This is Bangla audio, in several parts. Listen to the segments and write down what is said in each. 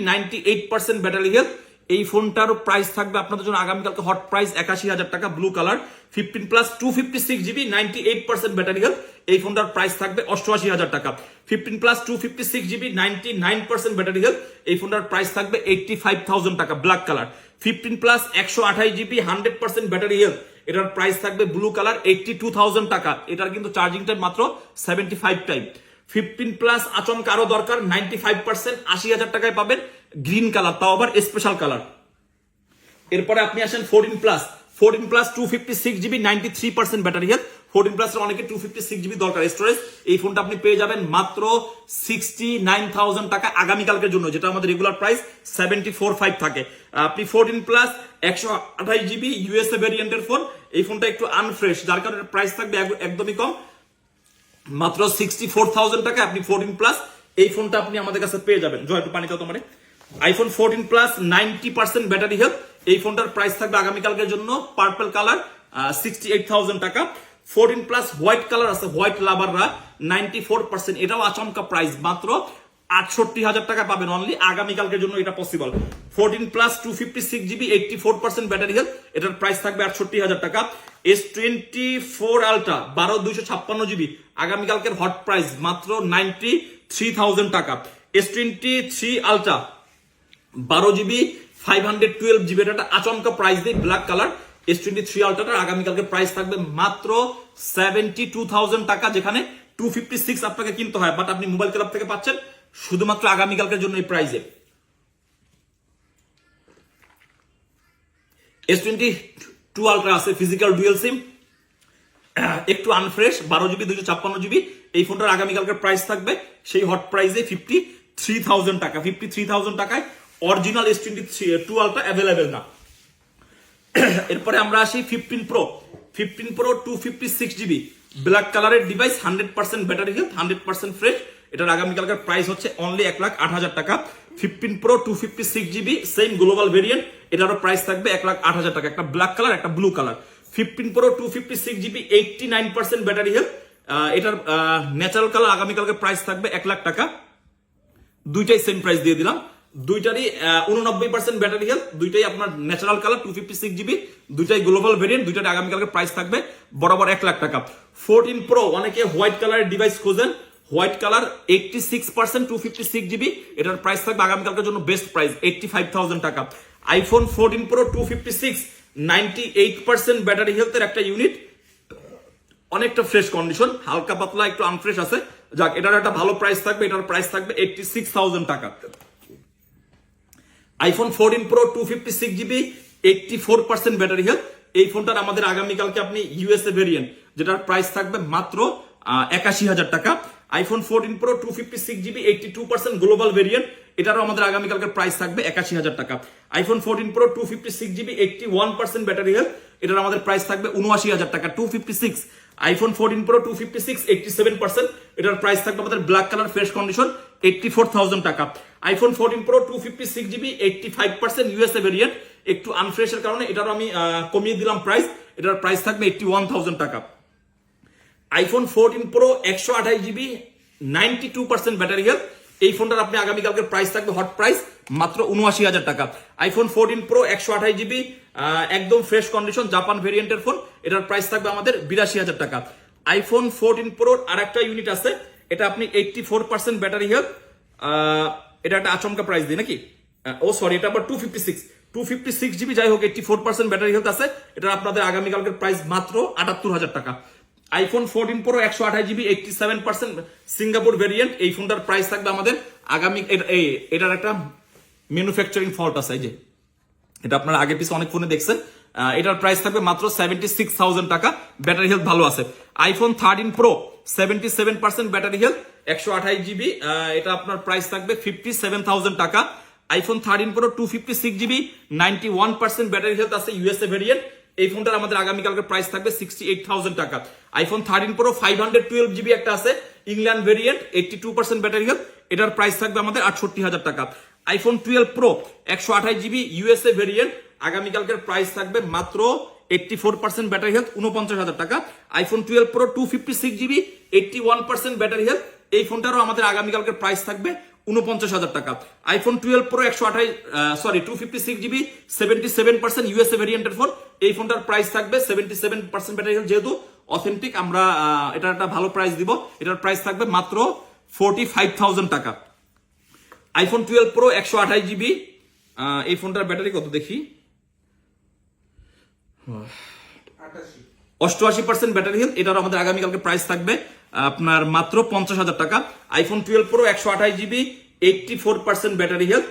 98% ব্যাটারি হেলথ। এই ফোনটার প্রাইস থাকবে আপনাদের জন্য আগামীকালকে হট প্রাইস ৮১,০০০ টাকা, blue colour 15 plus 256 GB 98% battery health. এই ফোনটার প্রাইস থাকবে ৮৮,০০০ টাকা। 15 প্লাস 256 জিবি 99% ব্যাটারি হেলথ। এই ফোনটার প্রাইস থাকবে 85,000 টাকা, black colour. 15 plus 128 GB 100% battery health. এটার প্রাইস থাকবে ব্লু কালার 82,000 টাকা। এটার কিন্তু চার্জিং টাইম মাত্র 75 টাইম। 15 প্লাস আচমকা আরো দরকার 95% ৮০,০০০ টাকায় পাবেন, গ্রিন কালার, তাও আবার স্পেশাল কালার। এরপরে আপনি আসেন 14 plus 256 GB 93% battery health. 14 plus অনেকে 256 জিবি দরকার স্টোরেজ। এই ফোনটা আপনি পেয়ে যাবেন মাত্র 69,000 টাকা আগামীকালকের জন্য, যেটা আমাদের রেগুলার প্রাইস 74,500 থাকে। আপনি 14 প্লাস 128 জিবি ইউএসএ ভেরিয়েন্টের ফোন, এই ফোনটা একটু আনফ্রেশ, যার কারণে প্রাইস থাকবে একদমই কম, মাত্র 64,000 টাকা। আপনি 14 প্লাস এই ফোনটা আপনি আমাদের কাছে পেয়ে যাবেন। জয় একটু পানি খাও তোমারে। IPhone 14 plus 90% battery health. এই ফোনটার প্রাইস থাকবে আগামীকালকের জন্য পার্পল কালার 68,000 টাকা। 14 প্লাস হোয়াইট কালার আছে, হোয়াইট লাভাররা 94%, এটাও আচমকা প্রাইস মাত্র 68,000 টাকা পাবেন অনলি আগামীকালকের জন্য, এটা possible. 14 plus 256 GB 84% battery health, এটার প্রাইস থাকবে 68,000 টাকা। S24 আলট্রা 12/256 জিবি আগামীকালকের হট প্রাইস মাত্র 93,000 টাকা। S23 আলট্রা 12 জিবি 512 জিবি, এটা আচমকা প্রাইস দেয়, ব্ল্যাক কালার। S23 আলট্রাটার আগামীকালকে প্রাইস থাকবে মাত্র 72,000 টাকা, যেখানে 256 আপনাকে কিনতে হয়, বাট আপনি মোবাইল ক্লাব থেকে পাচ্ছেন শুধুমাত্র আগামীকালকের জন্য এই প্রাইসে। S22 আলট্রা আছে ফিজিক্যাল ডুয়েল সিম, একটু আনফ্রেশ, 12 জিবি 256 জিবি। এই ফোনটার আগামীকালকের প্রাইস থাকবে সেই হট প্রাইসে 53,000 টাকা। 53,000 টাকায় অরিজিনাল S22 আলট্রা অ্যাভেলেবেল না। এরপরে আমরা আসি 15 প্রো 256 জিবি ব্ল্যাক কালারের ডিভাইস, 100% ব্যাটারি হেলথ, 100% ফ্রেশ। এটার আগামীকালকার প্রাইস হচ্ছে অনলি 1,08,000 টাকা। 15 pro 256 GB same global variant, এটারও প্রাইস থাকবে 1,08,000 টাকা, একটা ব্ল্যাক কালার একটা blue colour. 15 pro 256 GB 89% battery health, এটার ন্যাচারাল কালার আগামীকালকে প্রাইস থাকবে 1,00,000 টাকা। দুইটাই সেম প্রাইস দিয়ে দিলাম, দুইটারই 89% ব্যাটারি হেলথ, দুইটাই আপনার ন্যাচারাল কালার 256 জিবি, দুইটাই গ্লোবাল ভেরিয়েন্ট, দুইটার আগামীকালকে প্রাইস থাকবে বরাবর 1,00,000 টাকা। 14 প্রো অনেকে হোয়াইট কালারের ডিভাইস খোঁজেন, হোয়াইট কালার 86% 256 জিবি, এটার প্রাইস থাকবে আগামীকালকের জন্য বেস্ট প্রাইস 85,000 টাকা। আইফোন 14 প্রো 256 98% ব্যাটারি হেলথের একটা ইউনিট, অনেকটা ফ্রেশ কন্ডিশন, হালকা পাতলা একটু আনফ্রেশ আছে, যাক এটার একটা ভালো প্রাইস থাকবে, এটার প্রাইস থাকবে 86,000 টাকা। IPhone 14 pro 256 GB 84% battery health, এই ফোনটার আমাদের আগামীকালকে আপনি ইউএসএ ভেরিয়েন্ট, যেটার প্রাইস থাকবে মাত্র 81,000 টাকা। IPhone 14 pro 256 GB 82% global variant, এটারও আমাদের আগামীকালকের প্রাইস থাকবে 81,000 টাকা। IPhone 14 pro 256 GB 81% battery health, এটার আমাদের প্রাইস থাকবে 79,000 টাকা। 256 আইফোন 14 প্রো 256 87%, এটার প্রাইস থাকবে আমাদের ব্ল্যাক কালার ফ্রেশ কন্ডিশন 84,000 টাকা। IPhone 14 pro 256 GB 85% USA variant, একটু আনফ্রেশের কারণে এটারও আমি কমিয়ে দিলাম প্রাইস, এটার প্রাইস থাকবে 81,000 টাকা। IPhone 14 pro 128 GB 92% battery health, এই ফোনটার আপনি আগামীকালকের প্রাইস থাকবে হট প্রাইস মাত্র 79,000 টাকা। আইফোন 14 প্রো 128 জিবি একদম ফ্রেশ কন্ডিশন জাপান ভেরিয়েন্টের ফোন, এটার প্রাইস থাকবে আমাদের 82,000 টাকা। আইফোন 14 প্রোর আরেকটা ইউনিট আছে, এটা আপনি 84% ব্যাটারি হেলথ, এটা একটা আচমকা প্রাইস দিই নাকি, ও সরি এটা আবার 256 জিবি, যাই হোক 84% ব্যাটারি হেলথ আছে, এটা আপনাদের আগামীকালকের প্রাইস মাত্র 78,000 টাকা। IPhone 14 pro 128 GB 87% Singapore variant, এই ফোনটার প্রাইস থাকবে আমাদের আগামী, এটার একটা ম্যানুফ্যাকচারিং ফল্ট আছে, এই যে এটা আপনারা আগে পিছনে অনেক ফোনে দেখছেন, এটার প্রাইস থাকবে মাত্র 76,000 টাকা, ব্যাটারি হেলথ ভালো আছে। IPhone 13 pro 77% battery health 128 GB, এটা আপনার প্রাইস থাকবে 57,000 টাকা। IPhone 13 pro 256 GB 91% battery health আছে ইউএসএ ভেরিয়েন্ট, এই ফোনটার আমাদের আগামীকালকের প্রাইস থাকবে 68,000 টাকা। আইফোন 13 প্রো 512 জিবি একটা আছে ইংল্যান্ড ভেরিয়েন্ট 82% ব্যাটারি হেলথ, এটার প্রাইস থাকবে আমাদের 68,000 টাকা। IPhone 12 pro 128 GB USA variant, আগামীকালকের প্রাইস থাকবে মাত্র 84% ব্যাটারি হেলথ 49,000 টাকা। IPhone 12 pro 256 GB 81% battery health, এই ফোনটারও আমাদের আগামীকালকের প্রাইস থাকবে 49,000 টাকা। আইফোন 12 প্রো 256GB 77% ইউএসএ ভেরিয়েন্টের ফোন। এই ফোনটার প্রাইস থাকবে 77% ব্যাটারি হেলথ, যেহেতু অথেন্টিক আমরা এটা একটা ভালো প্রাইস দিব। এটার প্রাইস থাকবে মাত্র 45,000 টাকা। আইফোন 12 প্রো 128GB, এই ফোনটার ব্যাটারি কত দেখি, 88% ব্যাটারি হেলথ। এটার আমাদের আগামীকালকে প্রাইস থাকবে আপনার মাত্র 50,000 টাকা। IPhone 12 pro 128GB 84% battery health.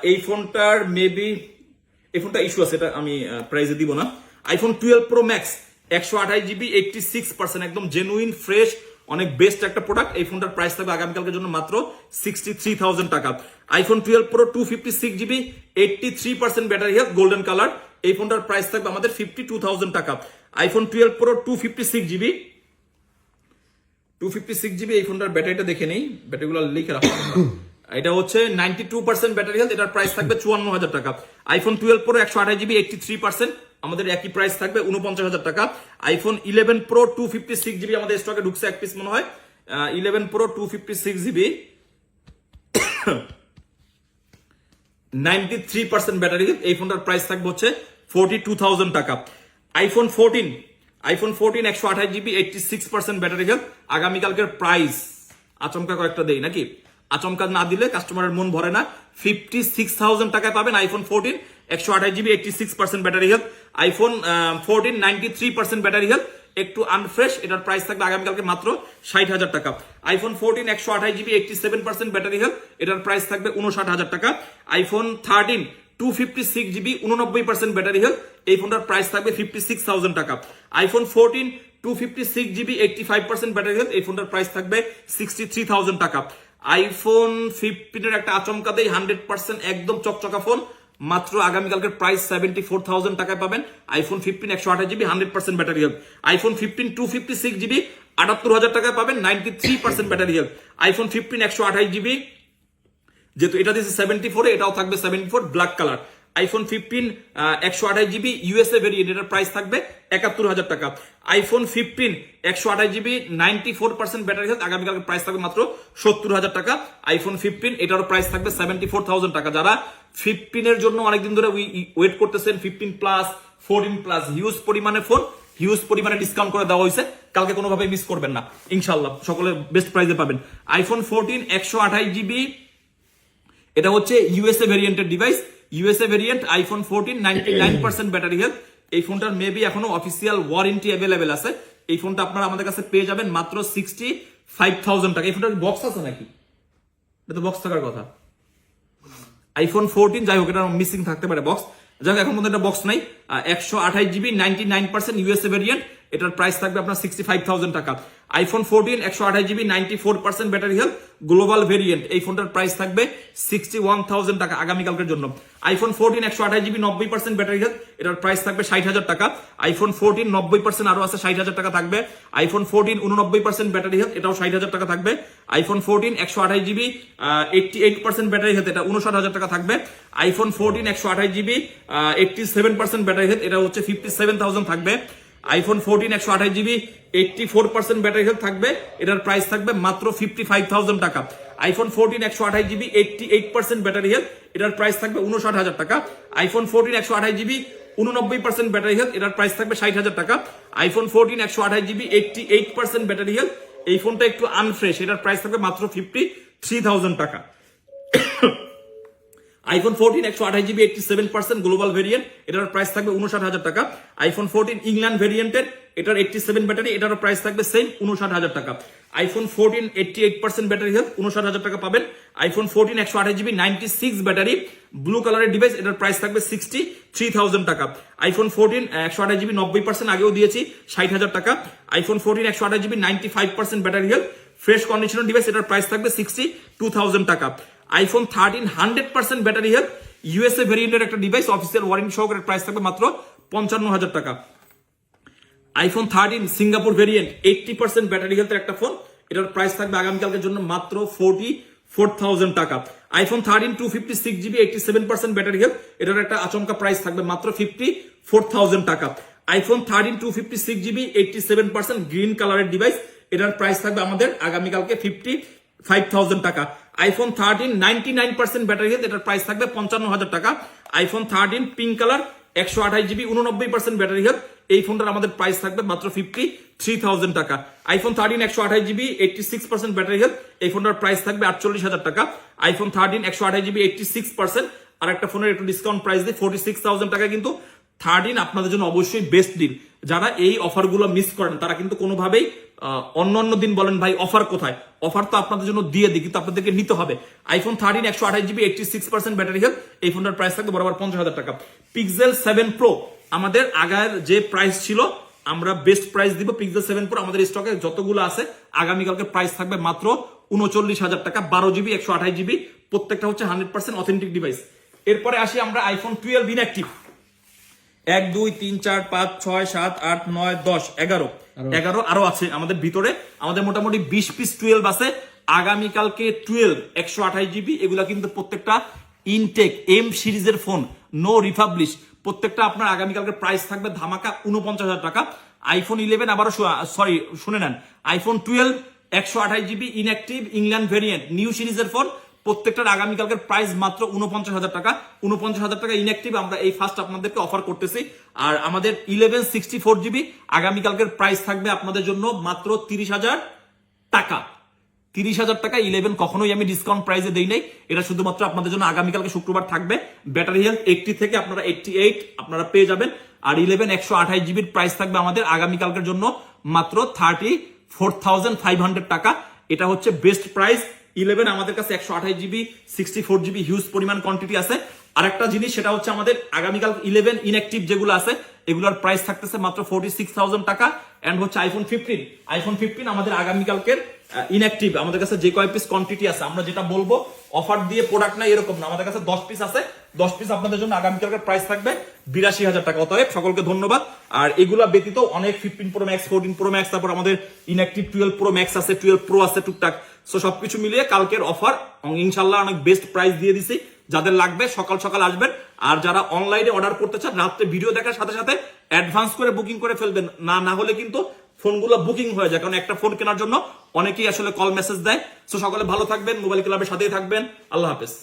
এই ফোনটার মেবি এই ফোনটা ইস্যু আছে, এটা আমি প্রাইসে দিব না। আইফোন 12 প্রো ম্যাক্স 128GB 86%, একদম জেনুইন ফ্রেশ, অনেক বেস্ট একটা প্রোডাক্ট। এই ফোনটার প্রাইস থাকবে আগামীকালকের জন্য মাত্র 63,000 টাকা। IPhone 12 pro 256GB 83% battery health, golden colour. এই ফোনটার প্রাইস থাকবে আমাদের 52,000 টাকা। আইফোন 12 প্রো 256GB এই ফোনটার ব্যাটারিটা দেখে নেই, ব্যাটারিগুলো লিখে রাখা। এটা হচ্ছে 92% ব্যাটারি হেলথ, এটার প্রাইস থাকবে 54,000 টাকা। আইফোন 12 প্রো 128GB 83%, আমাদের একই প্রাইস থাকবে 49,000 টাকা। আইফোন 11 প্রো 256GB আমাদের স্টকে ঢুকছে এক পিস মনে হয়। 11 প্রো 256GB 93% ব্যাটারি হেলথ, এই ফোনটার প্রাইস থাকবে হচ্ছে 42,000 টাকা। আইফোন 14 128GB 86% ব্যাটারি হেলথ, আগামীকালকের প্রাইস আচমকা কয়েকটা দেই নাকি, আচমকা না দিলে কাস্টমারের মন ভরে না। 56,000 টাকায় পাবেন iPhone 14 128GB 86% battery health. IPhone 14 93% battery health, একটু আনফ্রেশ, এটার প্রাইস থাকবে আগামীকালকে মাত্র 60,000 টাকা। আইফোন 14 128GB 87% ব্যাটারি হেলথ, এটার প্রাইস থাকবে 59,000 টাকা। আইফোন 13 256GB 89% ব্যাটারি হেলথ, এই ফোনটার প্রাইস থাকবে 56,000 টাকা। আইফোন 14 256GB 85% ব্যাটারি হেলথ, এই ফোনটার প্রাইস থাকবে 63,000 টাকা। আইফোন 15 এর একটা আচমকা দেই, 100% একদম চকচকা ফোন, মাত্র আগামীকালকের প্রাইস 74,000 টাকায় পাবেন iPhone 15 128GB 100% battery health. IPhone 15 256GB 78,000 টাকায় পাবেন 93% ব্যাটারি হেলথ। আইফোন 15 128GB, যেহেতু এটা দিয়েছে 74, এটাও থাকবে 74 black colour. IPhone 15 128GB USA variant, এটার প্রাইস থাকবে 71,000 টাকা। আইফোন 15 128GB 94% ব্যাটারি হেলথ, আগামীকালকে প্রাইস থাকবে মাত্র 70,000 টাকা। আইফোন 15 এটারও প্রাইস থাকবে 74,000 টাকা। যারা 15 এর জন্য অনেকদিন ধরে ওয়েট করতেছেন, 15 প্লাস 14 প্লাস হিউজ পরিমাণে ফোন, হিউজ পরিমাণে ডিসকাউন্ট করে দেওয়া হয়েছে, কালকে কোনোভাবে মিস করবেন না ইনশাল্লাহ, সকলে বেস্ট প্রাইসে পাবেন। আইফোন 14 128GB, এটা হচ্ছে ইউএসএ ভেরিয়েন্টের device, USA variant iPhone 14 99% battery health. এই ফোনটার মেবি এখনো অফিসিয়াল ওয়ারেন্টি অ্যাভেলেবেল আছে। এই ফোনটা আপনারা আমাদের কাছে পেয়ে যাবেন মাত্র 65,000 টাকা। এই ফোনটার বক্স আছে নাকি? এটা তো বক্স থাকার কথা। আইফোন 14 যাই হোক, এটা মিসিং থাকতে পারে বক্স, যাই হোক এখন পর্যন্ত এটা বক্স নাই। 128GB 99% ইউএসএ ভেরিয়েন্ট, এটার প্রাইস থাকবে আপনার 65,000 টাকা। IPhone 14 128GB 94% battery health, global variant, এই ফোনটার প্রাইস থাকবে 61,000 টাকা আগামীকালকের জন্য। আইফোন 14 128GB 90% ব্যাটারি হেলথ, এটার প্রাইস থাকবে 60,000 টাকা। আইফোন 14 90% আরো আছে, 60,000 টাকা থাকবে। আইফোন 14 89% ব্যাটারি হেলথ, এটাও 60,000 টাকা থাকবে। আইফোন 14 128GB 88% ব্যাটারি হেলথ, এটা 59,000 টাকা থাকবে। আইফোন 14 128GB 87% ব্যাটারি হেলথ, এটা হচ্ছে 57,000 থাকবে। আইফোন 14 128GB 84% ব্যাটারি হেলথ থাকবে, এটার প্রাইস থাকবে মাত্র 55,000 টাকা। আইফোন 14 128GB 88% ব্যাটারি হেলথ, এটার প্রাইস থাকবে 59,000 টাকা। আইফোন 14 128GB 89% ব্যাটারি হেলথ, এটার প্রাইস থাকবে 60,000 টাকা। আইফোন 14 128GB 88% ব্যাটারি হেলথ, এই ফোনটা একটু আনফ্রেশ, এটার প্রাইস থাকবে মাত্র 53,000 টাকা। আইফোন 14 128GB 87% গ্লোবাল ভেরিয়েন্ট, এটার প্রাইস থাকবে 59,000 টাকা। আইফোন 14 ইংল্যান্ড ভেরিয়েন্টের, এটার 87 ব্যাটারি, এটার প্রাইস থাকবে সেম 59,000 টাকা। আইফোন 14 88% ব্যাটারি হেলথ, 59,000 টাকা পাবেন। আইফোন 14 128GB 96 ব্যাটারি ব্লু কালারের ডিভাইস, এটার প্রাইস থাকবে 63,000 টাকা। আইফোন 14 128GB 90% আগেও দিয়েছি, 60,000 টাকা। IPhone 14 128GB 95% battery health fresh conditioner device, এটার প্রাইস থাকবে 62,000 টাকা। আইফোন 13 100% ব্যাটারি হেলথ ইউএসএ ভেরিয়েন্টের একটা ডিভাইস, অফিসিয়াল ওয়ারেন্টি সহকারে, প্রাইস থাকবে মাত্র 55,000 টাকা। আইফোন 13 সিঙ্গাপুর ভেরিয়েন্ট 80% ব্যাটারি হেলথের একটা ফোন, এটার প্রাইস থাকবে আগামীকালকের জন্য মাত্র 44,000 টাকা। আইফোন 13 256GB 87% ব্যাটারি হেলথ, এটার একটা আচমকা প্রাইস থাকবে মাত্র 54,000 টাকা। আইফোন 13 256GB 87% গ্রিন কালারের ডিভাইস, এটার প্রাইস থাকবে আমাদের আগামীকালকে 55,000 টাকা। আইফোন 13 99% ব্যাটারি হেলথ, এটার প্রাইস থাকবে 55,000 টাকা। IPhone 13 pink colour 128 GB 89% battery health, এই ফোনটার আমাদের প্রাইস থাকবে মাত্র 53,000 টাকা। আইফোন 13 128 জিবি 86% ব্যাটারি হেলথ, এই ফোনটার প্রাইস থাকবে 48,000 টাকা। আইফোন 13 128 জিবি 86%, আর একটা ফোনের একটু ডিসকাউন্ট প্রাইস দিয়ে 46,000 টাকা। কিন্তু 13 আপনাদের জন্য অবশ্যই বেস্ট ডিল। যারা এই অফারগুলো মিস করেন তারা কিন্তু কোনোভাবেই অন্য দিন বলেন ভাই অফার কোথায়, অফার তো আপনাদের জন্য দিয়ে দিই, কিন্তু আপনাদেরকে নিতে হবে। আইফোন 13 128 জিবি 86% ব্যাটারি হেলথ, এই ফোনটার প্রাইস থাকবে বরাবর 50,000 টাকা। পিক্সেল 7 প্রো আমাদের আগের যে প্রাইস ছিল আমরা বেস্ট প্রাইস দিব। পিক্সেল 7 প্রো আমাদের স্টকে যতগুলো আছে আগামীকালকে প্রাইস থাকবে মাত্র 39,000 টাকা। 12 জিবি 128 জিবি, প্রত্যেকটা হচ্ছে 100% অথেন্টিক ডিভাইস। এরপরে আসি আমরা আইফোন 12 ইনঅ্যাক্টিভ। 1 2 3 4 5 6 7 8 9 10 11 আরো আছে আমাদের ভিতরে। আমাদের মোটামুটি 20 পিস 12 আছে। আগামীকালকে 12 128 জিবি, এগুলা কিন্তু প্রত্যেকটা ইনটেক এম সিরিজের ফোন, নো রিফাবলিশ। প্রত্যেকটা আপনার আগামীকালকে প্রাইস থাকবে ধামাকা 49,000 টাকা। আইফোন 11 আবারও সরি শুনে নেন, iPhone 12 128 GB inactive England variant new সিরিজের ফোন, প্রত্যেকটার আগামীকালকের প্রাইস মাত্র 49,000 টাকা। 49,000 টাকা ইনঅ্যাক্টিভ আমরা এই ফার্স্ট আপনাদেরকে অফার করতেছি। আর আমাদের 11 64 জিবি আগামীকালকের প্রাইস থাকবে আপনাদের জন্য মাত্র 30,000 টাকা। 30,000 টাকা 11 কখনোই আমি ডিসকাউন্ট প্রাইসে দেই নাই, এটা শুধুমাত্র আপনাদের জন্য আগামীকালকে শুক্রবার থাকবে। ব্যাটারি হেলথ 80 থেকে আপনারা 88 আপনারা পেয়ে যাবেন। আর 11 128 জিবির প্রাইস থাকবে আমাদের আগামীকালকের জন্য মাত্র 34,500 টাকা। এটা হচ্ছে বেস্ট প্রাইস। 11 আমাদের কাছে 128 জিবি 64 জিবি হিউজ পরিমাণ কোয়ান্টিটি আছে। আরেকটা জিনিস সেটা হচ্ছে আমাদের আগামীকাল 11 ইনঅ্যাক্টিভ যেগুলো আছে এগুলোর প্রাইস থাকতেছে মাত্র 46,000 টাকা। এন্ড হচ্ছে আইফোন 15 আমাদের আগামীকালকের ইনঅ্যাক্টিভ আমাদের কাছে যে কয় পিস কোয়ান্টিটি আছে আমরা যেটা বলবো অফার দিয়ে প্রোডাক্ট নাই এরকম না, আমাদের কাছে 10 পিস আছে। 10 পিস আপনাদের জন্য আগামীকালকের প্রাইস থাকবে 82,000 টাকা। অতএব সকলকে ধন্যবাদ। আর এগুলা ব্যতীত অনেক 15 প্রো ম্যাক্স 14 প্রো ম্যাক্স, তারপর আমাদের ইনঅ্যাক্টিভ 12 প্রো ম্যাক্স আছে, 12 প্রো আছে টুকটাক। সো সবকিছু মিলিয়ে কালকের অফার ইনশাল্লাহ অনেক বেস্ট প্রাইস দিয়ে দিছি। যাদের লাগবে সকাল সকাল আসবেন। আর যারা অনলাইনে অর্ডার করতে চান রাত্রে ভিডিও দেখার সাথে সাথে অ্যাডভান্স করে বুকিং করে ফেলবেন, না হলে কিন্তু ফোনগুলো বুকিং হয়ে যায়। কারণ একটা ফোন কেনার জন্য অনেকেই আসলে কল মেসেজ দেয়। সো সকলে ভালো থাকবেন, মোবাইল ক্লাবের সাথেই থাকবেন। আল্লাহ হাফেজ।